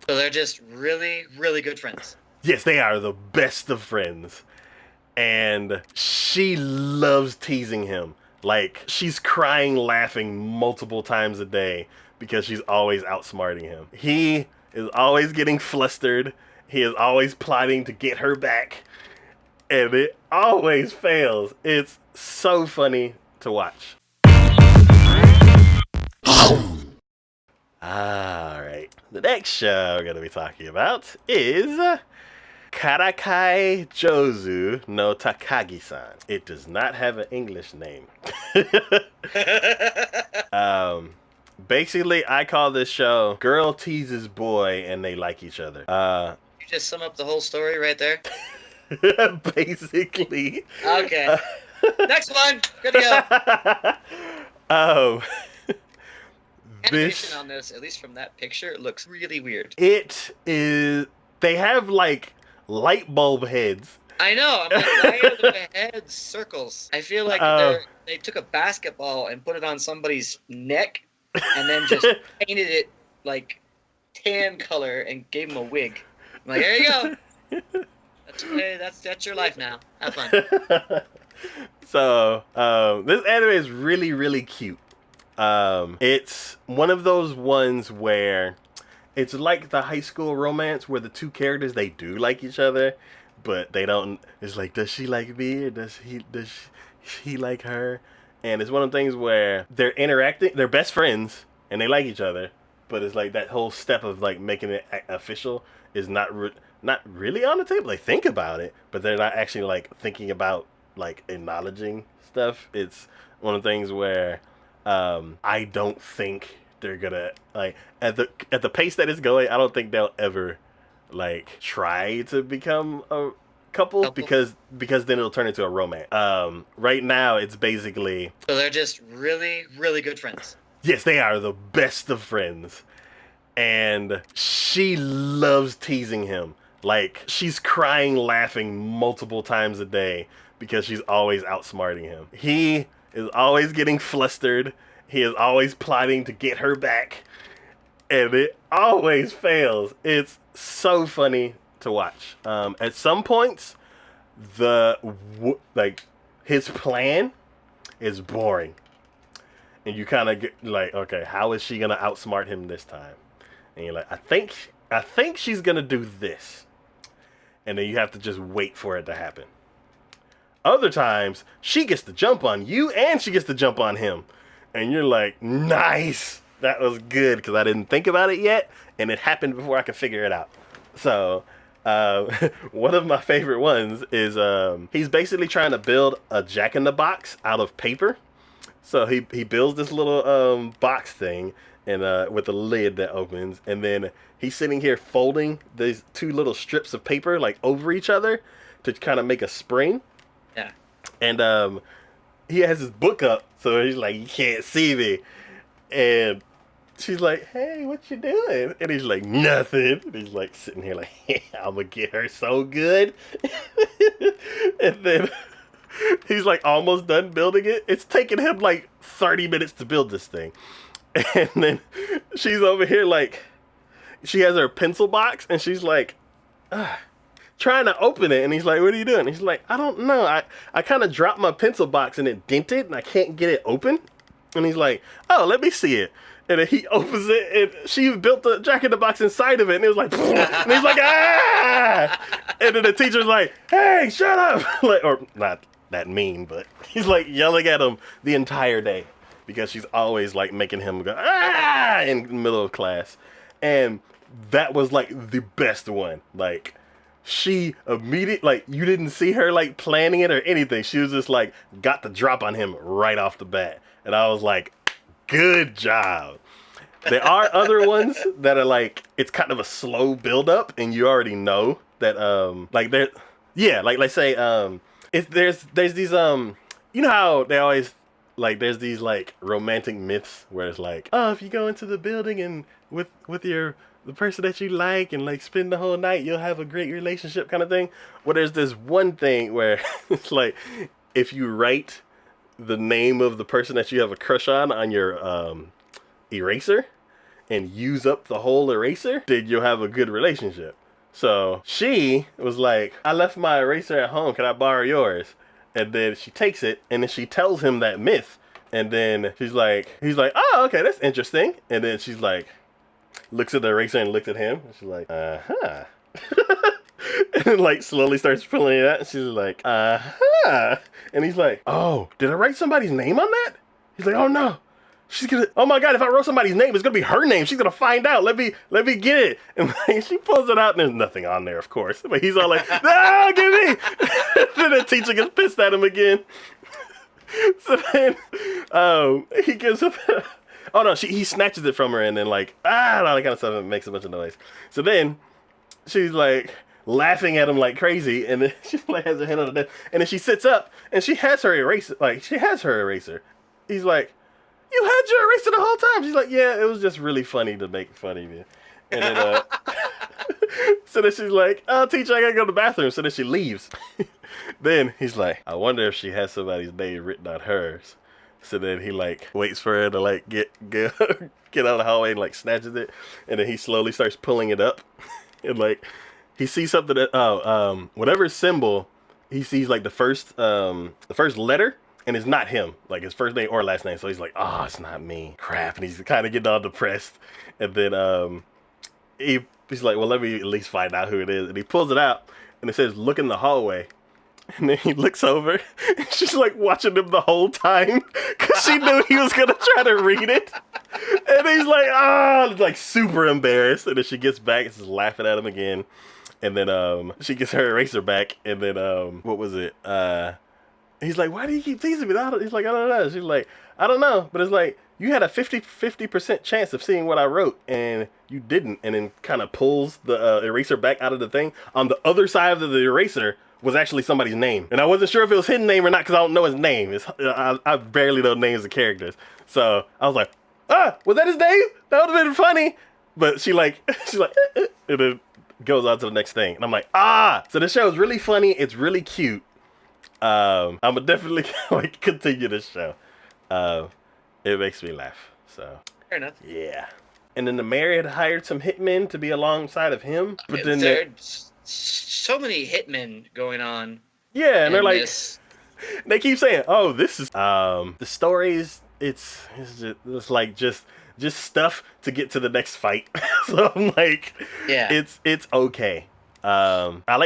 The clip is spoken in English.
So they're just really, really good friends. Yes, they are the best of friends. And she loves teasing him. Like, she's crying, laughing multiple times a day because she's always outsmarting him. He is always getting flustered. He is always plotting to get her back. And it always fails. It's so funny to watch. Alright. The next show we're going to be talking about is Karakai Jouzu no Takagi-san. It does not have an English name. um, Basically, I call this show Girl Teases Boy and They Like Each Other. You just sum up the whole story right there. Basically. Okay. Next one. Good to go. Animation on this, at least from that picture, it looks really weird. It is. They have like light bulb heads. I know. I'm like, why are the heads circles? I feel like they took a basketball and put it on somebody's neck, and then just painted it like tan color and gave him a wig. I'm like, there you go. That's your life now. Have fun. So this anime is really, really cute. It's one of those ones where it's like the high school romance where the two characters, they do like each other, but they don't. It's like, does she like me or does he like her? And it's one of the things where they're interacting, they're best friends and they like each other, but it's like that whole step of like making it official is not really on the table. They think about it, but they're not actually like thinking about like acknowledging stuff. It's one of the things where I don't think they're gonna like at the pace that it's going. I don't think they'll ever like try to become a couple because then it'll turn into a romance. Right now it's basically, so they're just really, really good friends. Yes, they are the best of friends, and she loves teasing him. Like, she's crying, laughing multiple times a day because she's always outsmarting him. He is always getting flustered. He is always plotting to get her back. And it always fails. It's so funny to watch. At some points, his plan is boring. And you kind of get like, okay, how is she going to outsmart him this time? And you're like, I think she's going to do this. And then you have to just wait for it to happen. Other times, she gets to jump on you and she gets to jump on him. And you're like, nice. That was good because I didn't think about it yet. And it happened before I could figure it out. So, one of my favorite ones is he's basically trying to build a jack-in-the-box out of paper. So he builds this little box thing and with a lid that opens. And then he's sitting here folding these two little strips of paper like over each other to kind of make a spring. Yeah. And he has his book up, so he's like, you can't see me. And she's like, hey, what you doing? And he's like, nothing. And he's like sitting here like, yeah, I'm gonna get her so good. And then he's like almost done building it. It's taking him like 30 minutes to build this thing. And then she's over here like, she has her pencil box and she's like, trying to open it, and he's like, what are you doing? He's like, I don't know. I kind of dropped my pencil box and it dented and I can't get it open. And he's like, oh, let me see it. And then he opens it and she built the jack-in-the-box inside of it and it was like, and he's like, ah! And then the teacher's like, hey, shut up. Like, or not that mean, but he's like yelling at him the entire day because she's always like making him go, ah, in the middle of class. And that was like the best one. Like, she immediately, like, you didn't see her like planning it or anything. She was just like, got the drop on him right off the bat. And I was like, good job. There are other ones that are like, it's kind of a slow build up and you already know that like there, yeah, like let's say if there's these you know how they always like, there's these like romantic myths where it's like, oh, if you go into the building and with the person that you like and like spend the whole night, you'll have a great relationship kind of thing. Well, there's this one thing where it's like, if you write the name of the person that you have a crush on your eraser, and use up the whole eraser, then you'll have a good relationship. So she was like, I left my eraser at home. Can I borrow yours? And then she takes it, and then she tells him that myth. And then he's like, oh, okay, that's interesting. And then she's like, looks at the eraser and looks at him. And she's like, uh-huh. And then like slowly starts pulling it out. And she's like, uh-huh. And he's like, oh, did I write somebody's name on that? He's like, oh no. She's gonna, oh my God, if I wrote somebody's name, it's gonna be her name. She's gonna find out. Let me get it. And like, she pulls it out and there's nothing on there, of course. But he's all like, no, give me. Then the teacher gets pissed at him again. So then he gives up. Oh no, he snatches it from her and then like, all that kind of stuff, and makes a bunch of noise. So then she's like laughing at him like crazy, and then she like has her hand on the desk, and then she sits up and she has her eraser. He's like, you had your eraser the whole time. She's like, yeah, it was just really funny to make fun of you. And then so then she's like, oh, teacher, I gotta go to the bathroom. So then she leaves. Then he's like, I wonder if she has somebody's name written on hers. So then he like waits for her to like get out of the hallway and like snatches it, and then he slowly starts pulling it up, and like he sees something that whatever symbol he sees, like the first letter, and it's not him, like his first name or last name. So he's like, oh, it's not me, crap, and he's kind of getting all depressed. And then he's like, well, let me at least find out who it is, and he pulls it out, and it says, look in the hallway. And then he looks over, and she's like watching him the whole time because she knew he was gonna try to read it. And he's like, like super embarrassed. And then she gets back and she's laughing at him again. And then she gets her eraser back. And then what was it? He's like, why do you keep teasing me? He's like, I don't know. She's like, I don't know, but it's like you had a 50% chance of seeing what I wrote, and you didn't. And then kind of pulls the eraser back out of the thing. On the other side of the eraser was actually somebody's name, and I wasn't sure if it was his name or not because I don't know his name. I barely know names of characters, so I was like, was that his name? That would have been funny. But she's like, and then goes on to the next thing, and I'm like, so this show is really funny. It's really cute. I'm gonna definitely like continue this show. It makes me laugh. So fair enough. Yeah. And then the mayor had hired some hitmen to be alongside of him, but then there's so many hitmen going on. Yeah, and they're like, they keep saying, "Oh, this is the stories. It's like just stuff to get to the next fight." So I'm like, yeah, it's okay. I like